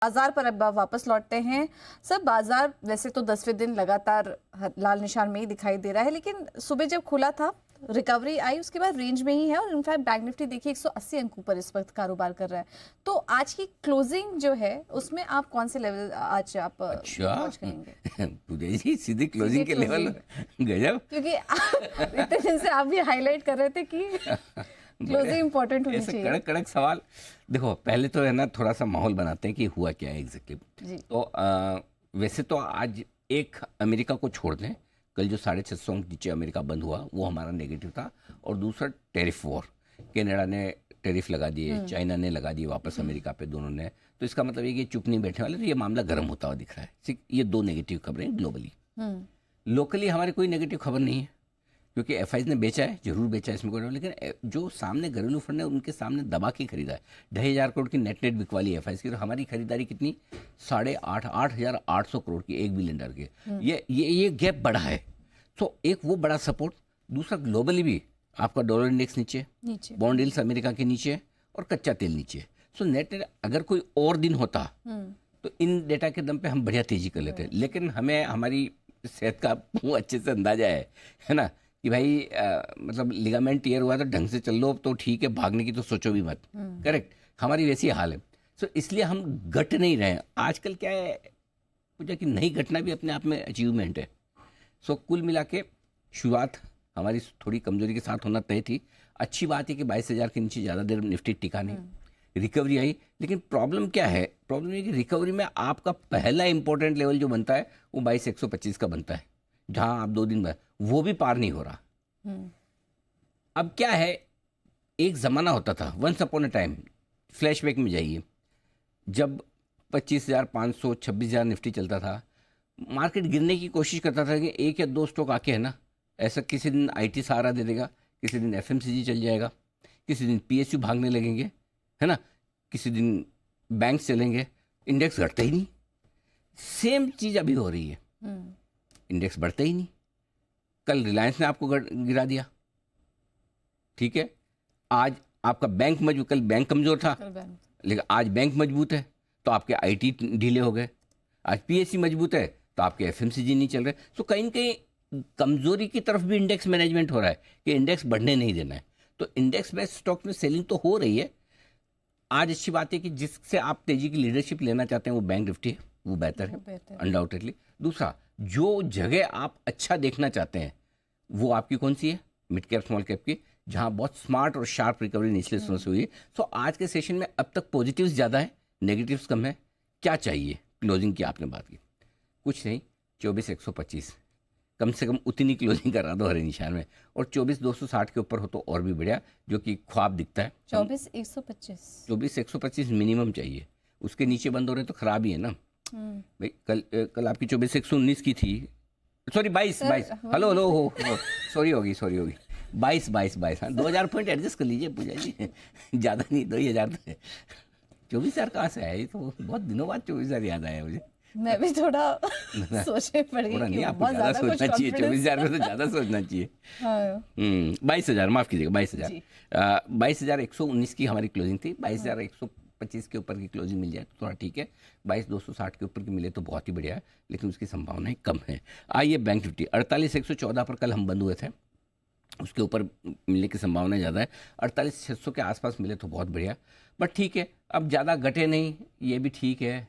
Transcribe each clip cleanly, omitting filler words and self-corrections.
बाजार पर अब वापस लौटते हैं। सर, बाजार वैसे तो 10वें दिन लगातार लाल निशान में ही दिखाई दे रहा है, लेकिन सुबह जब खुला था रिकवरी आई, उसके बाद रेंज में ही है और इनफैक्ट बैंक निफ्टी देखिए 180 अंकों पर इस वक्त कारोबार कर रहा है। तो आज की क्लोजिंग जो है उसमें आप कौन से लेवल आज आप वॉच करेंगे? पूजा जी सीधे क्लोजिंग के लेवल गजब, क्योंकि इतने दिन से आप भी हाईलाइट कर रहे थे कि क्लोजिंग इंपॉर्टेंट होनी चाहिए। कड़क कड़क सवाल। देखो पहले तो है ना थोड़ा सा माहौल बनाते हैं कि हुआ क्या है एग्जैक्टली। तो वैसे तो आज एक अमेरिका को छोड़ दें, कल जो 650 अंक नीचे अमेरिका बंद हुआ वो हमारा नेगेटिव था, और दूसरा टेरिफ वॉर, कनाडा ने टेरिफ लगा दिए, चाइना ने लगा दिए वापस अमेरिका पे, दोनों ने। तो इसका मतलब ये कि चुप नहीं बैठने वाले, तो ये मामला गर्म होता हुआ दिख रहा है। ये दो नेगेटिव खबरें ग्लोबली। लोकली हमारी कोई नेगेटिव खबर नहीं है, क्योंकि एफआईज ने बेचा है, जरूर बेचा है, इसमें कोई, लेकिन जो सामने घरेलू फंड है उनके सामने दबा के खरीदा है। 2,500 करोड़ की नेट बिकवाली एफआईज की, और हमारी खरीदारी कितनी 8,800 करोड़ की, $1 बिलियन की। ये गैप बड़ा है। तो एक वो बड़ा सपोर्ट, दूसरा ग्लोबली भी आपका डॉलर इंडेक्स नीचे, बॉन्ड यील्ड्स अमेरिका के नीचे, और कच्चा तेल नीचे। सो नेट अगर कोई और दिन होता तो इन डेटा के दम पे हम बढ़िया तेजी कर लेते, लेकिन हमें हमारी सेहत का अच्छे से अंदाजा है ना, कि भाई मतलब लिगामेंट टीयर हुआ तो ढंग से चल लो तो ठीक है, भागने की तो सोचो भी मत। करेक्ट, हमारी वैसी हाल है। सो इसलिए हम घट नहीं रहे हैं। आजकल क्या है पूजा, कि नहीं घटना भी अपने आप में अचीवमेंट है। सो कुल मिला के शुरुआत हमारी थोड़ी कमजोरी के साथ होना तय थी। अच्छी बात है कि 22,000 के नीचे ज़्यादा देर निफ्टी टिका नहीं, रिकवरी आई। लेकिन प्रॉब्लम क्या है, प्रॉब्लम ये कि रिकवरी में आपका पहला इंपॉर्टेंट लेवल जो बनता है वो 22,125 का बनता है, जहां आप 2 दिन बाद वो भी पार नहीं हो रहा। अब क्या है, एक ज़माना होता था, once upon a time, flashback में जाइए, जब 25,500 26,000 निफ्टी चलता था, मार्केट गिरने की कोशिश करता था कि एक या दो स्टॉक आके है ना, ऐसा किसी दिन आईटी सहारा दे देगा, किसी दिन एफएमसीजी चल जाएगा, किसी दिन पीएसयू भागने लगेंगे, है ना, किसी दिन बैंक चलेंगे, इंडेक्स घटता ही नहीं। सेम चीज़ अभी हो रही है, इंडेक्स बढ़ता ही नहीं। कल रिलायंस ने आपको गिरा दिया, ठीक है। आज आपका बैंक मजबूत, कल बैंक कमजोर था, लेकिन आज बैंक मजबूत है तो आपके आईटी ढीले हो गए। आज पीएसयू मजबूत है तो आपके एफएमसीजी नहीं चल रहे। तो कहीं न कहीं कमजोरी की तरफ भी इंडेक्स मैनेजमेंट हो रहा है कि इंडेक्स बढ़ने नहीं देना है। तो इंडेक्स बेस्ड स्टॉक में सेलिंग तो हो रही है। आज अच्छी बात है कि जिससे आप तेजी की लीडरशिप लेना चाहते हैं वो बैंक निफ्टी है, वो बेहतर है अनडाउटेडली। दूसरा, जो जगह आप अच्छा देखना चाहते हैं वो आपकी कौन सी है, मिड कैप स्मॉल कैप की, जहां बहुत स्मार्ट और शार्प रिकवरी निचले समय से हुई है। तो आज के सेशन में अब तक पॉजिटिव्स ज़्यादा है, नेगेटिव्स कम है। क्या चाहिए? क्लोजिंग की आपने बात की, कुछ नहीं, 24,125 कम से कम उतनी क्लोजिंग करा दो हरे निशान में, और 24,260 के ऊपर हो तो और भी बढ़िया, जो कि ख्वाब दिखता है। 24,125 मिनिमम चाहिए, उसके नीचे बंद हो रहे तो खराब ही है ना भाई। कल आपकी 24,119 की थी, सॉरी 22 हेलो हो सॉरी होगी 22 हाँ, 2,000 पॉइंट एडजस्ट कर लीजिए पूजा जी, ज़्यादा नहीं, 2,000 तो 24,000 कहाँ से आया? ये तो बहुत दिनों बाद 24,000 याद आया मुझे। मैं भी थोड़ा सोचने पड़ गई, नहीं, आपको ज़्यादा सोचना चाहिए, 24,000 में तो ज़्यादा सोचना चाहिए। 22,000 माफ़ कीजिएगा, 22,119 की हमारी क्लोजिंग थी। 22,125 के ऊपर की क्लोजिंग मिल जाए तो थोड़ा ठीक है, 22,260 के ऊपर की मिले तो बहुत ही बढ़िया है, लेकिन उसकी संभावनाएं कम है। आइए बैंक निफ्टी 48,114 पर कल हम बंद हुए थे, उसके ऊपर मिलने की संभावना ज़्यादा है। 48,600 के आसपास मिले तो बहुत बढ़िया, बट ठीक है, अब ज़्यादा घटे नहीं, ये भी ठीक है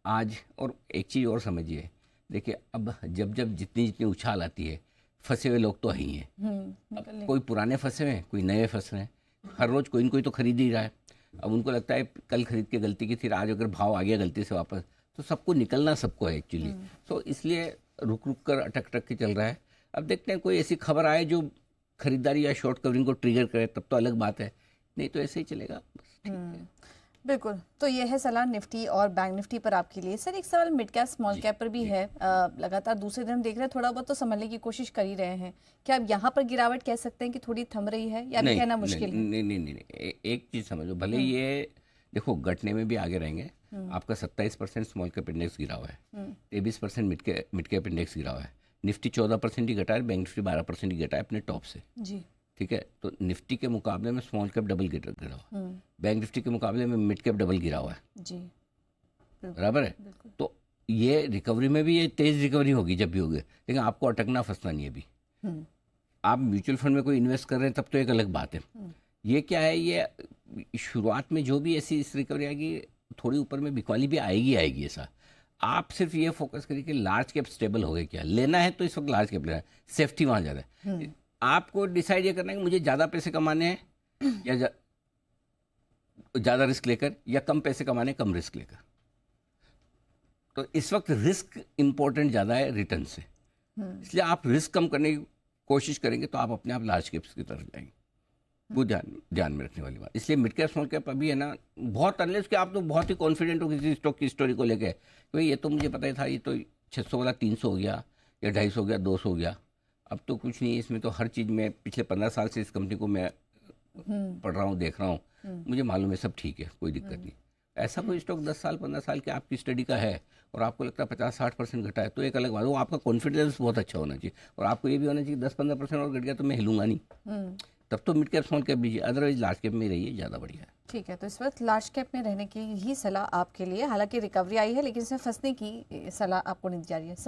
आज। और एक चीज़ और समझिए, देखिए अब जब जितनी उछाल आती है, फंसे हुए लोग तो ही हैं। कोई पुराने फंसे हुए हैं, कोई नए फंस रहे हैं, हर रोज़ कोई न कोई तो खरीद ही रहा है। अब उनको लगता है कल खरीद के गलती की थी, आज अगर भाव आ गया गलती से वापस, तो सबको निकलना सबको है एक्चुअली। तो इसलिए रुक कर अटक के चल रहा है। अब देखते हैं कोई ऐसी खबर आए जो खरीदारी या शॉर्ट कवरिंग को ट्रिगर करे, तब तो अलग बात है, नहीं तो ऐसे ही चलेगा, ठीक है। बिल्कुल, तो ये है सलाह निफ्टी और बैंक निफ्टी पर आपके लिए। सर, एक सवाल मिड कैप स्मॉल कैप पर भी है। लगातार दूसरे दिन हम देख रहे हैं थोड़ा बहुत तो संभलने की कोशिश कर ही रहे हैं, क्या अब यहाँ पर गिरावट कह सकते हैं कि थोड़ी थम रही है, या भी कहना मुश्किल है? नहीं, एक चीज़ समझो, भले ये देखो घटने में भी आगे रहेंगे। आपका 27% स्मॉल कैप इंडेक्स गिरा हुआ है, 23% मिड कैप इंडेक्स गिरा हुआ है, निफ्टी 14% ही घटा है, बैंक निफ्टी 12% ही घटा है अपने टॉप से जी, ठीक है। तो निफ्टी के मुकाबले में स्मॉल कैप डबल गिरा हुआ, बैंक निफ्टी के मुकाबले में मिड कैप डबल गिरा हुआ है जी। बराबर है। तो ये रिकवरी में भी ये तेज रिकवरी होगी जब भी होगी, लेकिन आपको अटकना फंसना नहीं है अभी। आप म्यूचुअल फंड में कोई इन्वेस्ट कर रहे हैं तब तो एक अलग बात है। ये क्या है, ये शुरुआत में जो भी ऐसी इस रिकवरी आएगी, थोड़ी ऊपर में बिकवाली भी आएगी ऐसा। आप सिर्फ ये फोकस करिए कि लार्ज कैप स्टेबल हो गए, क्या लेना है तो इस वक्त लार्ज कैप लेना है, सेफ्टी वहाँ ज़्यादा है। आपको डिसाइड ये करना है कि मुझे ज़्यादा पैसे कमाने हैं या ज़्यादा रिस्क लेकर, या कम पैसे कमाने कम रिस्क लेकर। तो इस वक्त रिस्क इंपॉर्टेंट ज़्यादा है रिटर्न से, इसलिए आप रिस्क कम करने की कोशिश करेंगे तो आप अपने आप लार्ज कैप्स की तरफ जाएंगे। वो ध्यान में रखने वाली बात। इसलिए मिड कैप स्मॉल कैप अभी है ना बहुत, अनलेस कि आप तो बहुत ही कॉन्फिडेंट हो किसी स्टॉक की स्टोरी को लेके, भाई ये तो मुझे पता ही था, ये तो 600 वाला 300 हो गया, या 250 हो गया, 200 हो गया, अब तो कुछ नहीं है इसमें, तो हर चीज़ में पिछले 15 साल से इस कंपनी को मैं पढ़ रहा हूँ, देख रहा हूँ, मुझे मालूम है सब ठीक है, कोई दिक्कत नहीं। ऐसा कोई स्टॉक 10 साल 15 साल के आपकी स्टडी का है और आपको लगता है 50-60% घटा है, तो एक अलग बात, वो आपका कॉन्फिडेंस बहुत अच्छा होना चाहिए। और आपको ये भी होना चाहिए 10-15% और घट गया तो मैं हिलूंगा नहीं, तब तो मिड कैप स्मॉल कैप लीजिए, अदरवाइज लार्ज कैप में रहिए, ज़्यादा बढ़िया है। ठीक है, तो इस वक्त लार्ज कैप में रहने की ही सलाह आपके लिए, हालांकि रिकवरी आई है लेकिन इसमें फंसने की सलाह आपको नहीं दी जा रही है सर।